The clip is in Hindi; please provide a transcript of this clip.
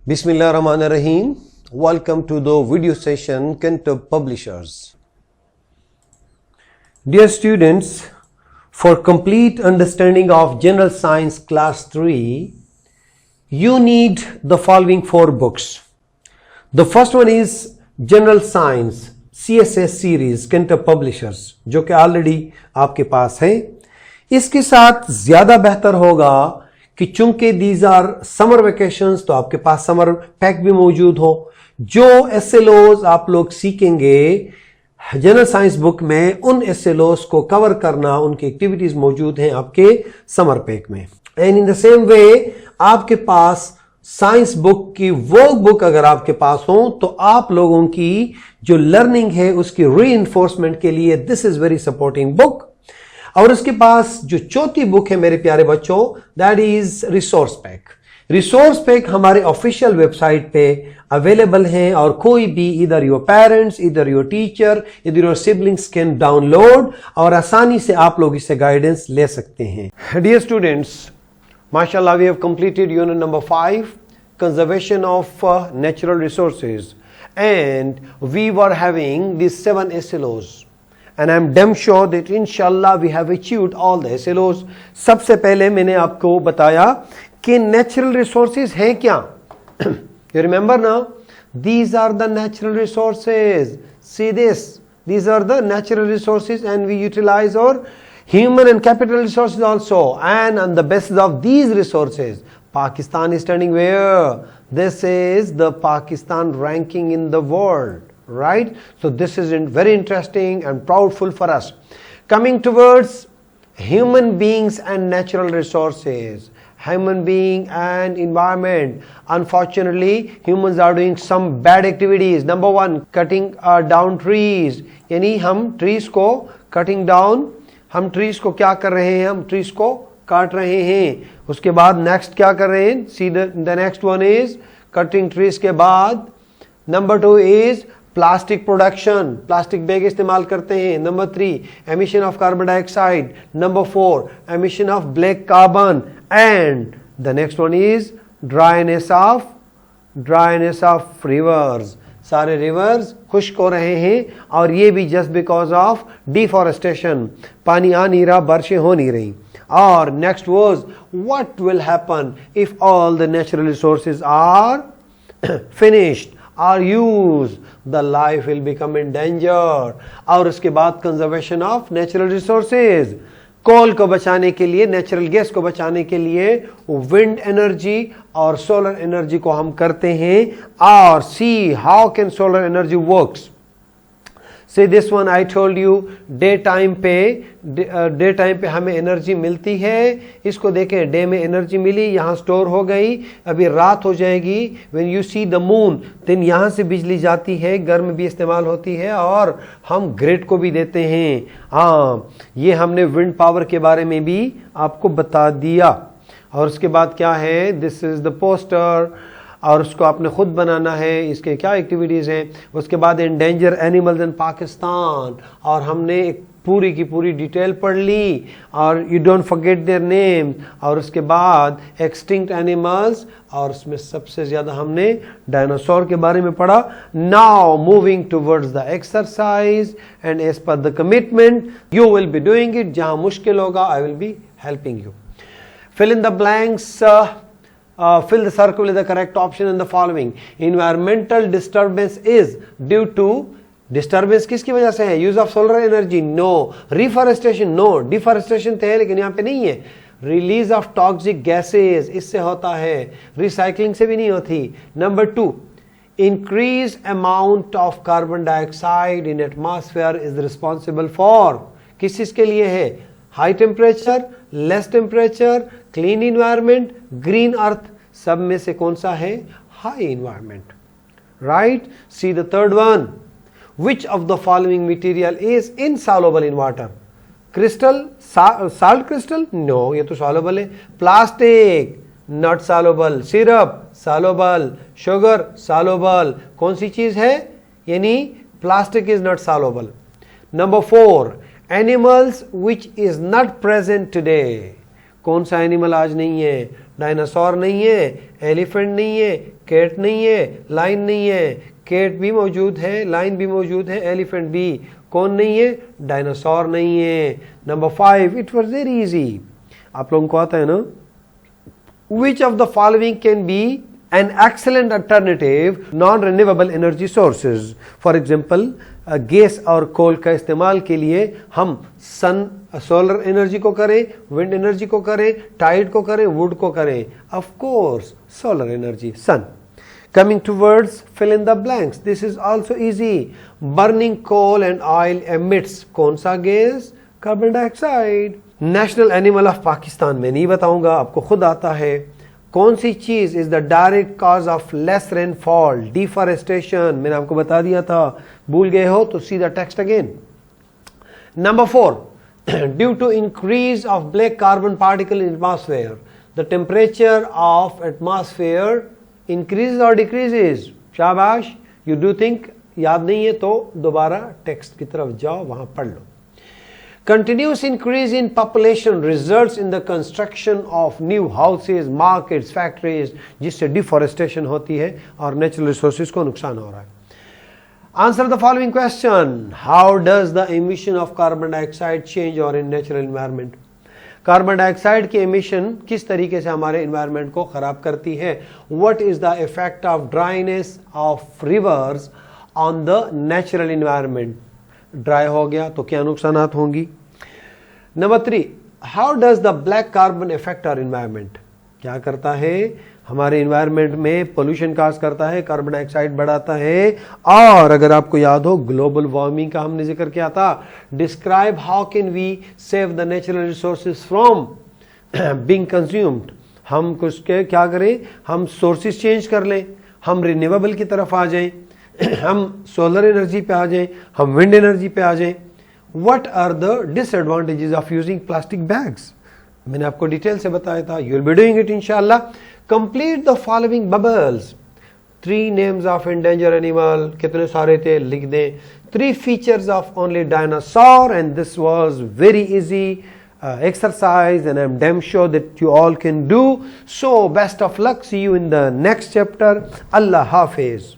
Bismillahirrahmanirrahim. Welcome to the video session Cantab Publishers. Dear students, for complete understanding of General Science Class 3, you need the following 4 books. The first one is General Science CSS series Cantab Publishers, जो कि ऑलरेडी आपके पास है. इसके साथ ज्यादा बेहतर होगा कि चूंकि दीज आर समर वेकेशंस, तो आपके पास समर पैक भी मौजूद हो. जो एसएलओज आप लोग सीखेंगे जनरल साइंस बुक में, उन एसएलओज को कवर करना, उनकी एक्टिविटीज मौजूद हैं आपके समर पैक में. And in the same way आपके पास साइंस बुक की वो बुक अगर आपके पास हो तो आप लोगों की जो लर्निंग है उसकी रीइंफोर्समेंट के लिए this is very supporting book. और उसके पास जो चौथी बुक है मेरे प्यारे बच्चों, that is resource pack. Resource pack हमारे ऑफिशियल वेबसाइट पे अवेलेबल है और कोई भी इधर योर पेरेंट्स, इधर योर टीचर, इधर योर सिबलिंग्स कैन डाउनलोड और आसानी से आप लोग इससे गाइडेंस ले सकते हैं. डियर स्टूडेंट्स, माशाल्लाह we have completed unit number 5, conservation of natural resources, and we were having this 7 SLOs. And I'm damn sure that inshallah we have achieved all the SLOs. सबसे पहले मैंने आपको बताया कि natural resources हैं क्या. You remember now? These are the natural resources. See this. These are the natural resources and we utilize our human and capital resources also. And on the basis of these resources, Pakistan is standing where? This is the Pakistan ranking in the world. Right? So this is very interesting and proudful for us. Coming towards human beings and natural resources, human being and environment. Unfortunately, humans are doing some bad activities. Number 1, cutting down trees. यानी हम trees को cutting down, हम trees को क्या कर रहे हैं? हम trees को काट रहे हैं. उसके बाद next क्या कर रहे हैं? See the next one is cutting trees के बाद number 2 is plastic production, plastic bag इस्तेमाल करते हैं. Number 3, emission of carbon dioxide. Number 4, emission of black carbon. And the next one is dryness of reverse. सारे रिवर्स खुश्क हो रहे हैं और ये भी जस्ट बिकॉज ऑफ डिफॉरेस्टेशन. पानी आ नहीं रहा, बारिशें हो नहीं रही. और next was what will happen if all the natural resources are finished, are used, the life will become in danger. और उसके बाद कंजर्वेशन ऑफ नेचुरल रिसोर्सेज. कोल को बचाने के लिए, नेचुरल गैस को बचाने के लिए विंड एनर्जी और सोलर एनर्जी को हम करते हैं. और see how can solar energy works. See this one I told you, day time पे हमें एनर्जी मिलती है. इसको देखें, डे में एनर्जी मिली, यहाँ स्टोर हो गई, अभी रात हो जाएगी. When you see the moon, then यहाँ से बिजली जाती है, घर में भी इस्तेमाल होती है और हम ग्रिड को भी देते हैं. हाँ, ये हमने विंड पावर के बारे में भी आपको बता दिया. और उसके बाद क्या है? दिस इज द पोस्टर और उसको आपने खुद बनाना है. इसके क्या एक्टिविटीज़ हैं? उसके बाद एंडेंजर एनिमल्स इन पाकिस्तान, और हमने एक पूरी की पूरी डिटेल पढ़ ली. और you don't forget their name. और उसके बाद एक्सटिंक्ट एनिमल्स, और उसमें सबसे ज़्यादा हमने डायनासोर के बारे में पढ़ा. Now moving towards the exercise, and as per the commitment you will be doing it. जहाँ मुश्किल होगा I will be helping you. Fill in the blanks. Fill the circle with the correct option in the following. Environmental disturbance is due to, disturbance किसकी वजह से है? Use of solar energy? No. Reforestation? No. Deforestation तो है लेकिन यहाँ पे नहीं है. Release of toxic gases, इससे होता है. Recycling से भी नहीं होती. Number 2, increase amount of carbon dioxide in atmosphere is responsible for, किस चीज के लिए है? High temperature, less temperature, clean environment, green earth. सब में से कौन सा है? High environment. Right. See the third one. Which of the following material is insoluble in water? Crystal, salt crystal? No, ये तो सॉल्युबल है. Plastic, not soluble. Syrup, soluble. Sugar, soluble. कौन सी चीज है? यानी plastic is not soluble. Number 4, animals which is not present today. कौन सा एनिमल आज नहीं है? डायनासोर नहीं है, एलिफेंट नहीं है, कैट नहीं है, लाइन नहीं है, कैट भी मौजूद है, लाइन भी मौजूद है, एलिफेंट भी, कौन नहीं है, डायनासोर नहीं है। Number 5, it was very easy, आप लोगों को आता है ना, which of the following can be an excellent alternative non-renewable energy sources? For example, gas और कोल का इस्तेमाल के लिए हम सन सोलर एनर्जी को करें, विंड एनर्जी को करें, टाइड को करें, वुड को करें, of course solar energy, sun. Coming to words, fill in the blanks. This is also easy. Burning coal and oil emits कौन सा gas? Carbon dioxide. National animal of Pakistan मैं नहीं बताऊंगा, आपको खुद आता है। कौन सी चीज is the direct cause of less rainfall? Deforestation, मैंने आपको बता दिया था, भूल गए हो तो see the text again. Number 4, due to increase of black carbon particle in atmosphere the temperature of atmosphere increase और डिक्रीजेज। शाबाश, यू डू थिंक, याद नहीं है तो दोबारा टेक्स्ट की तरफ जाओ, वहां पढ़ लो। Continuous increase in population results in the construction of new houses, markets, factories, जिससे डिफॉरेस्टेशन होती है और नेचुरल रिसोर्सेज को नुकसान हो रहा है। Answer the following question. How does the emission of carbon dioxide change our natural environment? Carbon dioxide की एमिशन किस तरीके से हमारे एनवायरनमेंट को खराब करती है? What is the effect of dryness of rivers on the natural environment? Dry हो गया तो क्या नुकसानात होंगी? Number 3, how does the black carbon effect our environment? क्या करता है हमारे एनवायरनमेंट में? पोल्यूशन काज करता है, कार्बन डाइऑक्साइड बढ़ाता है। और अगर आपको याद हो ग्लोबल वार्मिंग का हमने जिक्र किया था। Describe how can we save the natural resources from being consumed. हम कुछ के क्या करें? हम सोर्सेज चेंज कर लें, हम रिन्यूएबल की तरफ आ जाएं, हम सोलर एनर्जी पे आ जाएं, हम विंड एनर्जी पे आ जाएं। What are the disadvantages of using plastic bags? मैंने आपको डिटेल से बताया था, you will be doing it इंशाल्लाह। Complete the following bubbles. 3 names of endanger animal, कितने सारे थे लिख दें। 3 features of only dinosaur, and this was very easy exercise, and I'm damn sure that you all can do. So best of luck, see you in the next chapter. Allah Hafiz.